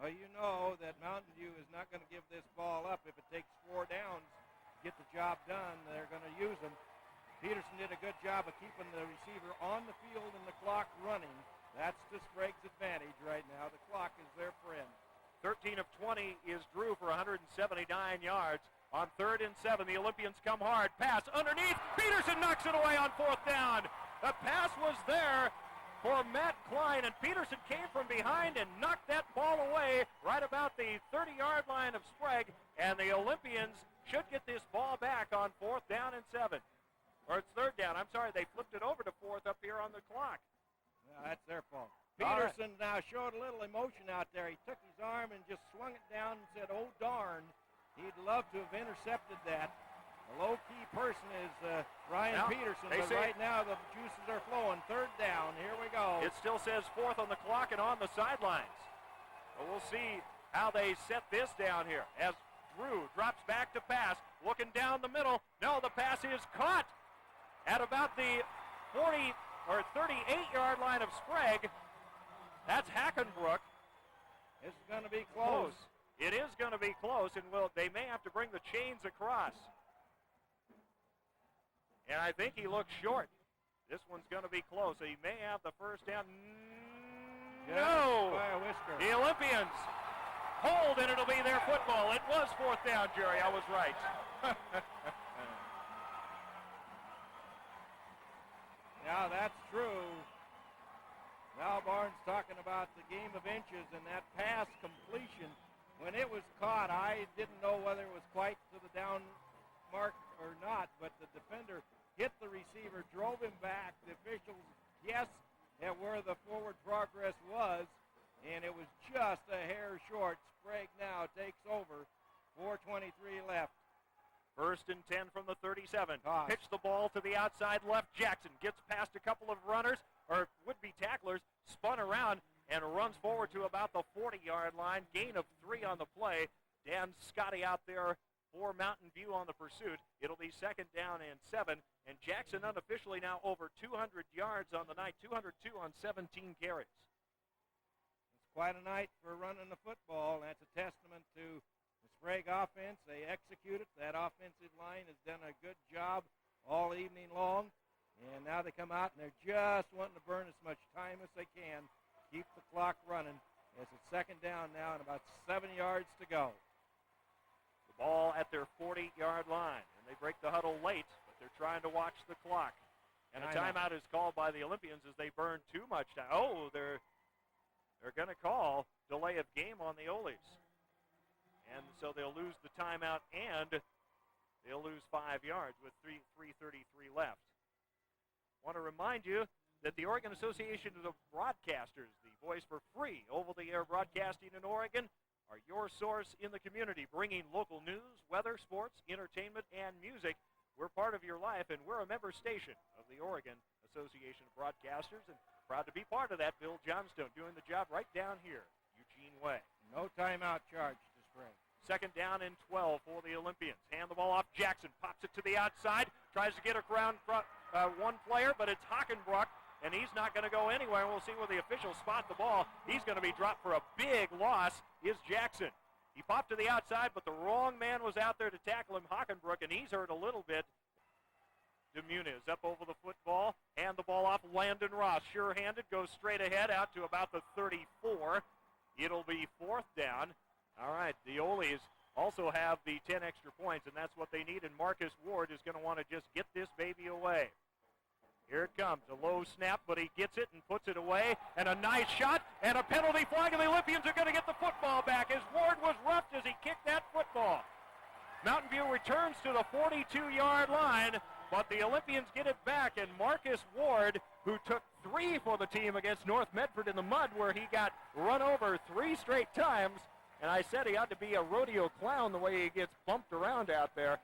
Well, you know that Mountain View is not going to give this ball up. If it takes 4 downs to get the job done, they're going to use them. Peterson did a good job of keeping the receiver on the field and the clock running. That's to Sprague's advantage right now. The clock is their friend. 13 of 20 is Drew for 179 yards. On 3rd and 7, the Olympians come hard. Pass underneath. Peterson knocks it away on 4th down. The pass was there for Matt Klein, and Peterson came from behind and knocked that ball away right about the 30-yard line of Sprague, and the Olympians should get this ball back on 4th down and 7. Or it's 3rd down. I'm sorry, they flipped it over to 4th up here on the clock. Well, that's their fault. Peterson now showed a little emotion out there. He took his arm and just swung it down and said, "Oh, darn." He'd love to have intercepted that. A low-key person is Ryan Peterson, but right now the juices are flowing. 3rd down. Here we go. It still says 4th on the clock and on the sidelines. But we'll see how they set this down here as Drew drops back to pass, looking down the middle. No, the pass is caught at about the 40 or 38-yard line of Sprague. That's Hackenbrook. This is going to be close. It is going to be close, and they may have to bring the chains across. And I think he looks short. This one's going to be close. He may have the first down. No! By a whisker. The Olympians hold, and it'll be their football. It was 4th down, Jerry. I was right. Yeah, that's true. Now Barnes talking about the game of inches and that pass completion. When it was caught, I didn't know whether it was quite to the down mark or not, but the defender hit the receiver, drove him back. The officials guessed at where the forward progress was, and it was just a hair short. Sprague now takes over. 4:23 left. 1st and 10 from the 37. Toss. Pitch the ball to the outside left. Jackson gets past a couple of runners, or would-be tacklers, spun around, and runs forward to about the 40-yard line. Gain of 3 on the play. Dan Scotty out there for Mountain View on the pursuit. It'll be 2nd down and 7. And Jackson unofficially now over 200 yards on the night, 202 on 17 carries. It's quite a night for running the football. That's a testament to the Sprague offense. They execute it. That offensive line has done a good job all evening long. And now they come out and they're just wanting to burn as much time as they can. Keep the clock running. It's a 2nd down now and about 7 yards to go. The ball at their 40-yard line. And they break the huddle late, but they're trying to watch the clock. And a timeout is called by the Olympians as they burn too much time. Oh, they're going to call delay of game on the Olies. And so they'll lose the timeout and they'll lose 5 yards with 3:33 left. I want to remind you that the Oregon Association of Broadcasters, the voice for free over-the-air broadcasting in Oregon, are your source in the community, bringing local news, weather, sports, entertainment, and music. We're part of your life, and we're a member station of the Oregon Association of Broadcasters, and proud to be part of that. Bill Johnstone doing the job right down here, Eugene Way. No timeout charge to Sprague. 2nd down and 12 for the Olympians. Hand the ball off. Jackson pops it to the outside, tries to get around one player, but it's Hackenbrook, and he's not going to go anywhere. We'll see where the officials spot the ball. He's going to be dropped for a big loss is Jackson. He popped to the outside, but the wrong man was out there to tackle him, Hackenbrook, and he's hurt a little bit. DeMuniz up over the football. Hand the ball off. Landon Ross, sure-handed, goes straight ahead out to about the 34. It'll be 4th down. All right, the Olies also have the 10 extra points, and that's what they need, and Marcus Ward is going to want to just get this baby away. Here it comes, a low snap, but he gets it and puts it away, and a nice shot, and a penalty flag, and the Olympians are going to get the football back as Ward was roughed as he kicked that football. Mountain View returns to the 42-yard line, but the Olympians get it back, and Marcus Ward, who took 3 for the team against North Medford in the mud, where he got run over 3 straight times, and I said he ought to be a rodeo clown the way he gets bumped around out there.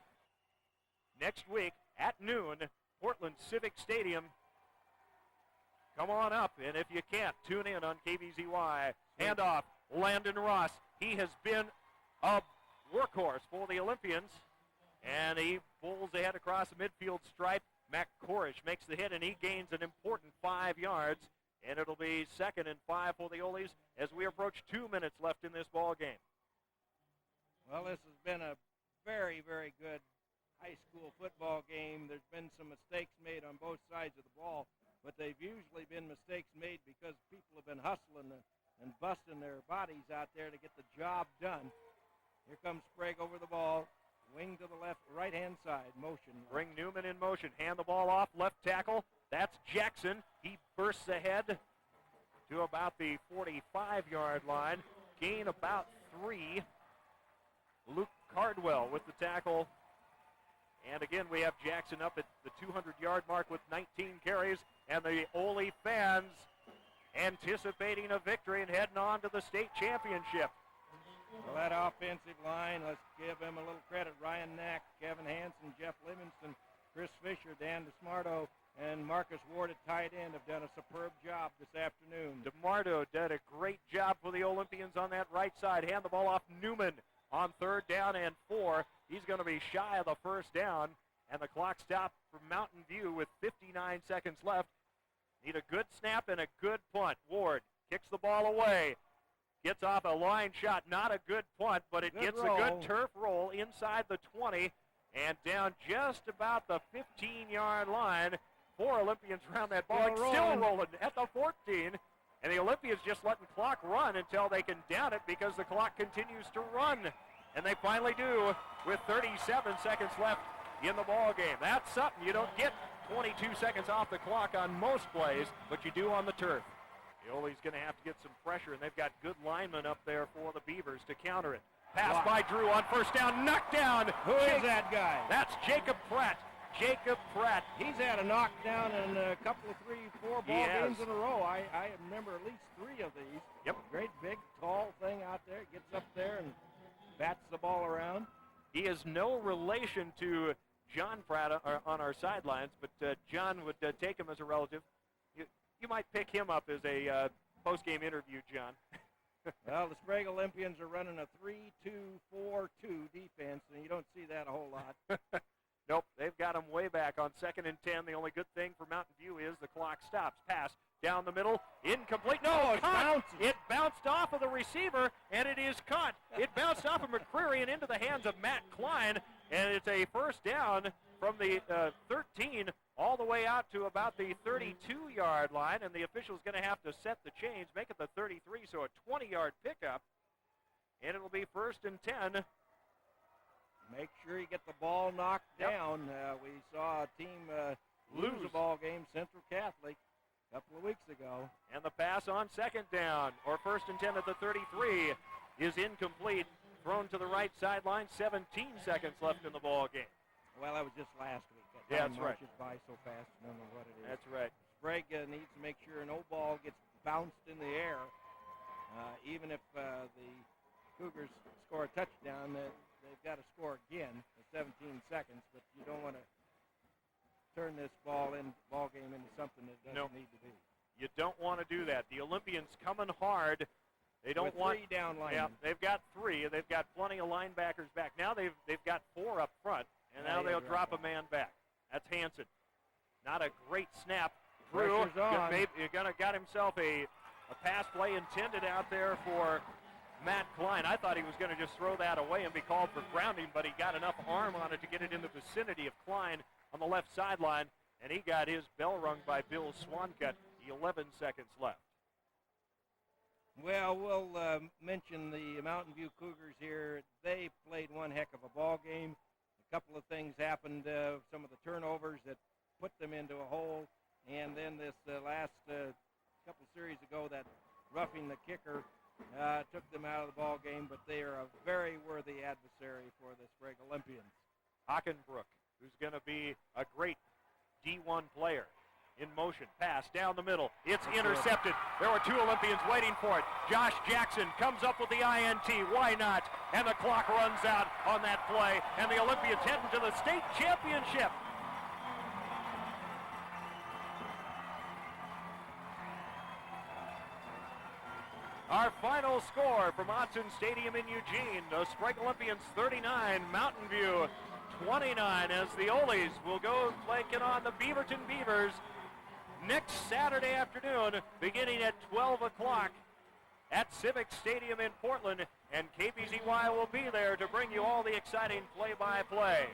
Next week at noon, Portland Civic Stadium. Come on up, and if you can't, tune in on KBZY. Handoff, Landon Ross. He has been a workhorse for the Olympians, and he pulls ahead across the midfield stripe. Mac Korish makes the hit, and he gains an important 5 yards. And it'll be 2nd and 5 for the Oles as we approach 2 minutes left in this ball game. Well, this has been a very, very good high school football game. There's been some mistakes made on both sides of the ball, but they've usually been mistakes made because people have been hustling and busting their bodies out there to get the job done. Here comes Sprague over the ball, wing to the left, right-hand side, motion. Bring Newman in motion, hand the ball off, left tackle. That's Jackson. He bursts ahead to about the 45-yard line, gain about 3. Luke Cardwell with the tackle. And again, we have Jackson up at the 200-yard mark with 19 carries, and the Ole fans anticipating a victory and heading on to the state championship. Well, that offensive line, let's give him a little credit. Ryan Knack, Kevin Hansen, Jeff Livingston, Chris Fisher, Dan DeSmarto, and Marcus Ward at tight end have done a superb job this afternoon. DeMardo did a great job for the Olympians on that right side. Hand the ball off Newman on 3rd down and 4. He's going to be shy of the 1st down, and the clock stopped for Mountain View with 59 seconds left. Need a good snap and a good punt. Ward kicks the ball away. Gets off a line shot. Not a good punt, but it gets a good turf roll inside the 20 and down just about the 15-yard line. 4 Olympians around that ball. Still rolling at the 14. And the Olympians just letting clock run until they can down it because the clock continues to run. And they finally do with 37 seconds left in the ball game. That's something. You don't get 22 seconds off the clock on most plays, but you do on the turf. The Ole's going to have to get some pressure, and they've got good linemen up there for the Beavers to counter it. Pass by Drew on 1st down, knocked down. Who is that guy? That's Jacob Pratt. Jacob Pratt. He's had a knockdown in a couple of 3-4 ball games in a row. I remember at least 3 of these. Yep. Great big tall thing out there. Gets up there and bats the ball around. He is no relation to John Pratt on our sidelines, but John would take him as a relative. You might pick him up as a post-game interview, John. Well, the Sprague Olympians are running a 3-2-4-2 defense, and you don't see that a whole lot. Nope, they've got them way back on 2nd and 10. The only good thing for Mountain View is the clock stops. Pass down the middle, incomplete. No, it bounced off of the receiver, and it is caught. It bounced off of McCreary and into the hands of Matt Klein, and it's a 1st down from the 13 all the way out to about the 32-yard line, and the official's going to have to set the chains, make it the 33, so a 20-yard pickup, and it'll be 1st and 10. Make sure you get the ball knocked down. We saw a team lose a ball game, Central Catholic, a couple of weeks ago. And the pass on 2nd down, or 1st and 10 at the 33, is incomplete. Thrown to the right sideline, 17 seconds left in the ball game. Well, that was just last week. Yeah, that's right. Marches by so fast, I don't know what it is. That's right. Sprague needs to make sure no ball gets bounced in the air. Even if the Cougars score a touchdown, they've got to score again in 17 seconds, but you don't want to turn this ball game into something that doesn't need to be. You don't want to do that. The Olympians coming hard. They don't With want 3 down linemen. Yeah, they've got 3. They've got plenty of linebackers back. Now they've got 4 up front, and now they'll drop a man back. That's Hansen. Not a great snap. Drew got himself a pass play intended out there for Matt Klein. I thought he was going to just throw that away and be called for grounding, but he got enough arm on it to get it in the vicinity of Klein on the left sideline, and he got his bell rung by Bill Swancutt. 11 seconds left. Well, we'll mention the Mountain View Cougars here. They played one heck of a ball game. A couple of things happened, some of the turnovers that put them into a hole, and then this last couple series ago, that roughing the kicker took them out of the ball game, but they are a very worthy adversary for the Sprague Olympians. Hockenbrook, who's going to be a great D1 player. In motion, pass down the middle. It's intercepted. There were 2 Olympians waiting for it. Josh Jackson comes up with the INT. Why not? And the clock runs out on that play, and the Olympians heading to the state championship. Our final score from Autzen Stadium in Eugene, the Sprague Olympians 39, Mountain View 29, as the Oles will go taking on the Beaverton Beavers next Saturday afternoon, beginning at 12 o'clock at Civic Stadium in Portland, and KPZY will be there to bring you all the exciting play-by-play.